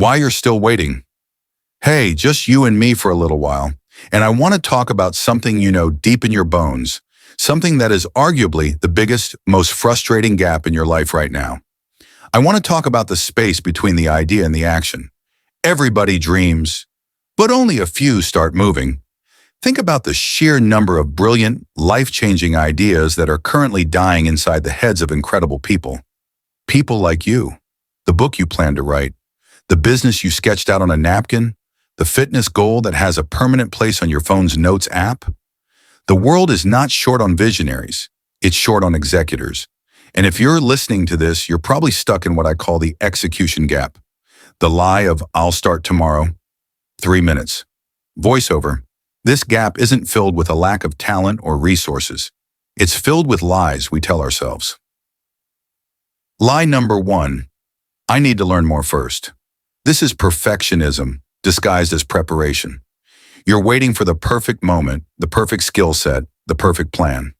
Why you're still waiting? Hey, just you and me for a little while, and I want to talk about something you know deep in your bones, something that is arguably the biggest, most frustrating gap in your life right now. I want to talk about the space between the idea and the action. Everybody dreams, but only a few start moving. Think about the sheer number of brilliant, life-changing ideas that are currently dying inside the heads of incredible people. People like you, the book you plan to write, the business you sketched out on a napkin, the fitness goal that has a permanent place on your phone's notes app. The world is not short on visionaries, it's short on executors. And if you're listening to this, you're probably stuck in what I call the execution gap. The lie of I'll start tomorrow, 3 minutes. Voiceover. This gap isn't filled with a lack of talent or resources. It's filled with lies we tell ourselves. Lie number 1. I need to learn more first. This is perfectionism disguised as preparation. You're waiting for the perfect moment, the perfect skill set, the perfect plan.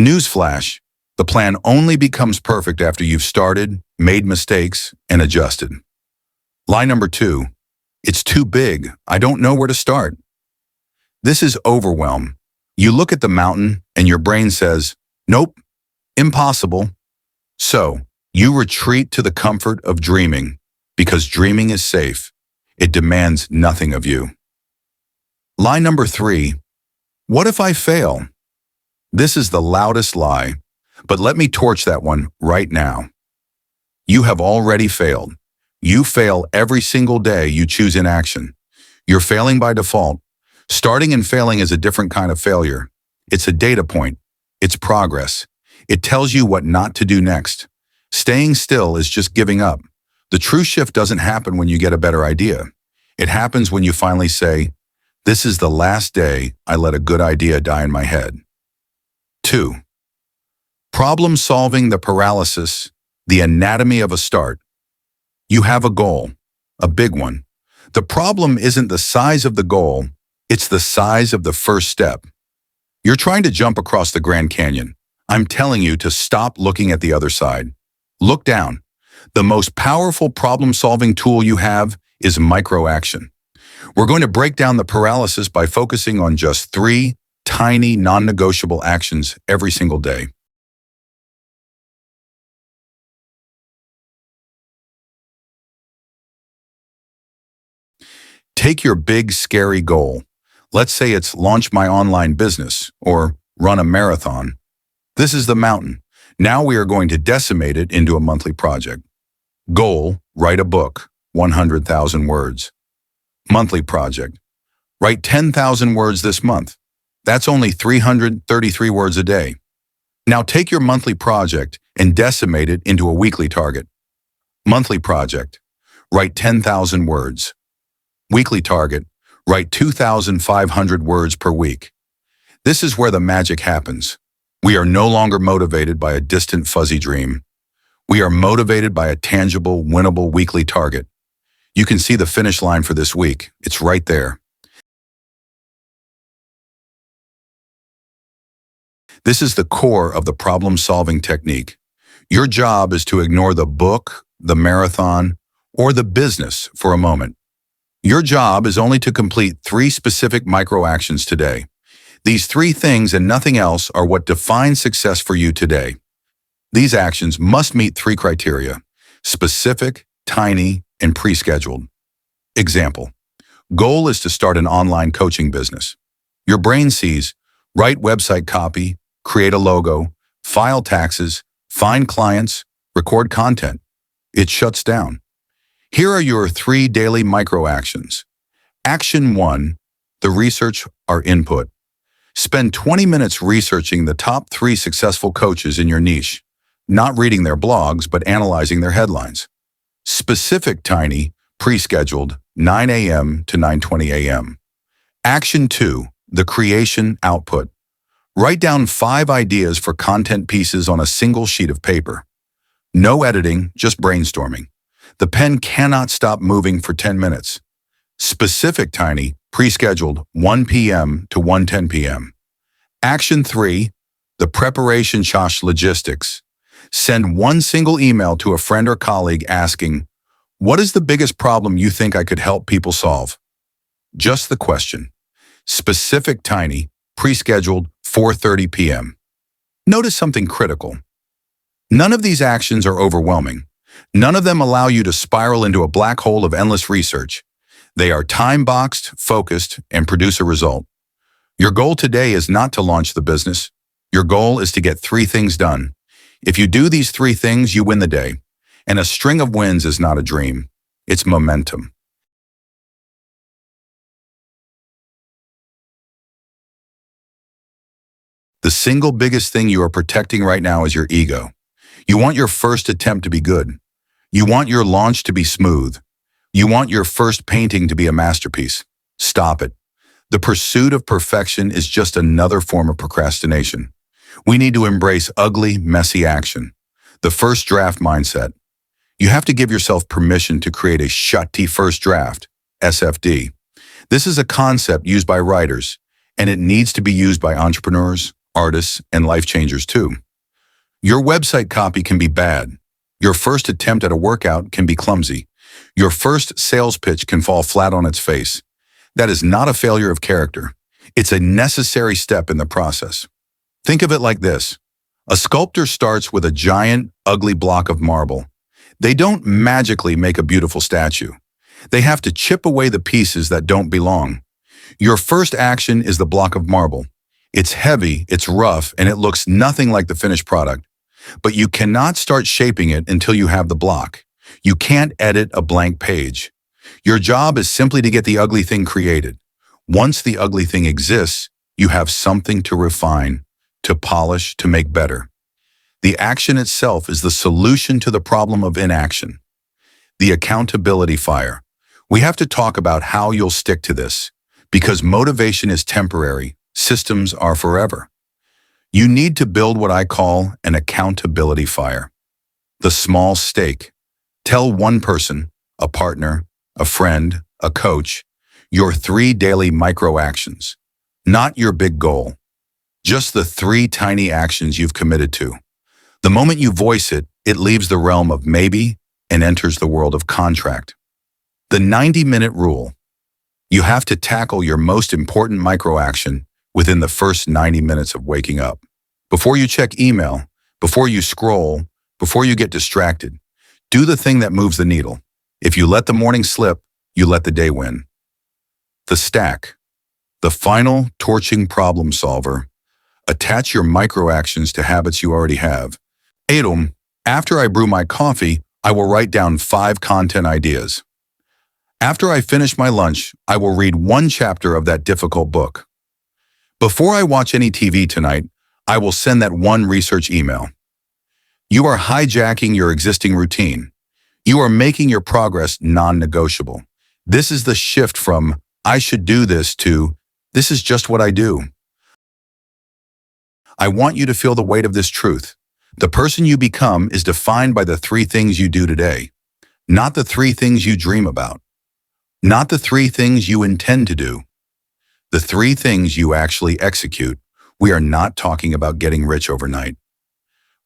Newsflash, the plan only becomes perfect after you've started, made mistakes, and adjusted. Lie number 2. It's too big. I don't know where to start. This is overwhelm. You look at the mountain and your brain says, nope, impossible. So, you retreat to the comfort of dreaming because dreaming is safe. It demands nothing of you. Lie number 3. What if I fail? This is the loudest lie, but let me torch that one right now. You have already failed. You fail every single day you choose inaction. You're failing by default. Starting and failing is a different kind of failure. It's a data point. It's progress. It tells you what not to do next. Staying still is just giving up. The true shift doesn't happen when you get a better idea. It happens when you finally say, this is the last day I let a good idea die in my head. 2. Problem solving the paralysis, the anatomy of a start. You have a goal, a big one. The problem isn't the size of the goal, it's the size of the first step. You're trying to jump across the Grand Canyon. I'm telling you to stop looking at the other side. Look down. The most powerful problem-solving tool you have is micro-action. We're going to break down the paralysis by focusing on just 3 tiny, non-negotiable actions every single day. Take your big, scary goal. Let's say it's launch my online business or run a marathon. This is the mountain. Now we are going to decimate it into a monthly project. Goal, write a book, 100,000 words. Monthly project, write 10,000 words this month. That's only 333 words a day. Now take your monthly project and decimate it into a weekly target. Monthly project, write 10,000 words. Weekly target, write 2,500 words per week. This is where the magic happens. We are no longer motivated by a distant fuzzy dream. We are motivated by a tangible, winnable weekly target. You can see the finish line for this week. It's right there. This is the core of the problem-solving technique. Your job is to ignore the book, the marathon, or the business for a moment. Your job is only to complete 3 specific micro-actions today. These 3 things and nothing else are what defines success for you today. These actions must meet 3 criteria: specific, tiny, and pre-scheduled. Example: goal is to start an online coaching business. Your brain sees, write website copy, create a logo, file taxes, find clients, record content. It shuts down. Here are your 3 daily micro-actions. Action 1, the research or input. Spend 20 minutes researching the top 3 successful coaches in your niche, not reading their blogs, but analyzing their headlines. Specific, tiny, pre-scheduled, 9 a.m. to 9:20 a.m. Action 2, the creation output. Write down 5 ideas for content pieces on a single sheet of paper. No editing, just brainstorming. The pen cannot stop moving for 10 minutes. Specific, tiny, pre-scheduled, 1 p.m. to 1:10 p.m. Action 3, the preparation/logistics. Send one single email to a friend or colleague asking, What is the biggest problem you think I could help people solve? Just the question. Specific, tiny, pre-scheduled 4:30 p.m. Notice something critical. None of these actions are overwhelming. None of them allow you to spiral into a black hole of endless research. They are time-boxed, focused, and produce a result. Your goal today is not to launch the business. Your goal is to get 3 things done. If you do these 3 things, you win the day. And a string of wins is not a dream. It's momentum. The single biggest thing you are protecting right now is your ego. You want your first attempt to be good. You want your launch to be smooth. You want your first painting to be a masterpiece. Stop it. The pursuit of perfection is just another form of procrastination. We need to embrace ugly, messy action. The first draft mindset. You have to give yourself permission to create a shutty first draft, SFD. This is a concept used by writers, and it needs to be used by entrepreneurs, artists, and life changers too. Your website copy can be bad. Your first attempt at a workout can be clumsy. Your first sales pitch can fall flat on its face. That is not a failure of character. It's a necessary step in the process. Think of it like this. A sculptor starts with a giant, ugly block of marble. They don't magically make a beautiful statue. They have to chip away the pieces that don't belong. Your first action is the block of marble. It's heavy, it's rough, and it looks nothing like the finished product. But you cannot start shaping it until you have the block. You can't edit a blank page. Your job is simply to get the ugly thing created. Once the ugly thing exists, you have something to refine, to polish, to make better. The action itself is the solution to the problem of inaction. The accountability fire. We have to talk about how you'll stick to this, because motivation is temporary. Systems are forever. You need to build what I call an accountability fire. The small stake. Tell one person, a partner, a friend, a coach, your 3 daily micro actions. Not your big goal. Just the 3 tiny actions you've committed to. The moment you voice it, it leaves the realm of maybe and enters the world of contract. The 90-minute rule. You have to tackle your most important micro action within the first 90 minutes of waking up. Before you check email, before you scroll, before you get distracted, do the thing that moves the needle. If you let the morning slip, you let the day win. The stack. The final torching problem solver. Attach your micro actions to habits you already have. Adum, after I brew my coffee, I will write down 5 content ideas. After I finish my lunch, I will read 1 chapter of that difficult book. Before I watch any TV tonight, I will send that 1 research email. You are hijacking your existing routine. You are making your progress non-negotiable. This is the shift from, I should do this, to, this is just what I do. I want you to feel the weight of this truth. The person you become is defined by the 3 things you do today, not the 3 things you dream about, not the 3 things you intend to do, the 3 things you actually execute. We are not talking about getting rich overnight.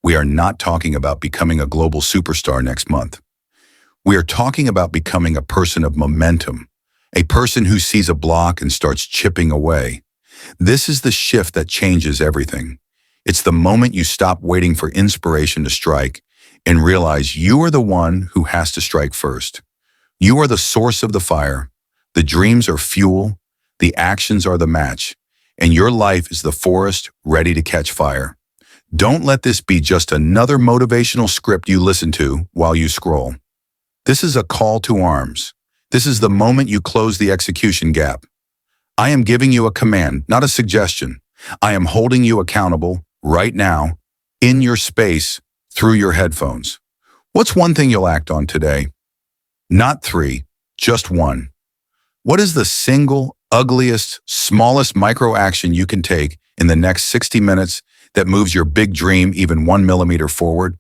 We are not talking about becoming a global superstar next month. We are talking about becoming a person of momentum, a person who sees a block and starts chipping away. This is the shift that changes everything. It's the moment you stop waiting for inspiration to strike and realize you are the one who has to strike first. You are the source of the fire. The dreams are fuel. The actions are the match. And your life is the forest ready to catch fire. Don't let this be just another motivational script you listen to while you scroll. This is a call to arms. This is the moment you close the execution gap. I am giving you a command, not a suggestion. I am holding you accountable right now, in your space, through your headphones. What's 1 thing you'll act on today? Not 3, just 1. What is the single, ugliest, smallest micro action you can take in the next 60 minutes that moves your big dream even 1 millimeter forward?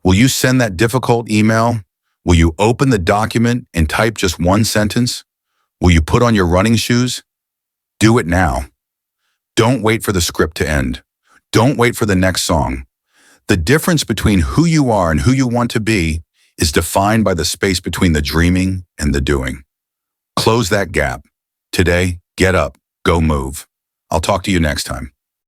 Will you send that difficult email? Will you open the document and type just 1 sentence? Will you put on your running shoes? Do it now. Don't wait for the script to end. Don't wait for the next song. The difference between who you are and who you want to be is defined by the space between the dreaming and the doing. Close that gap. Today, get up, go move. I'll talk to you next time.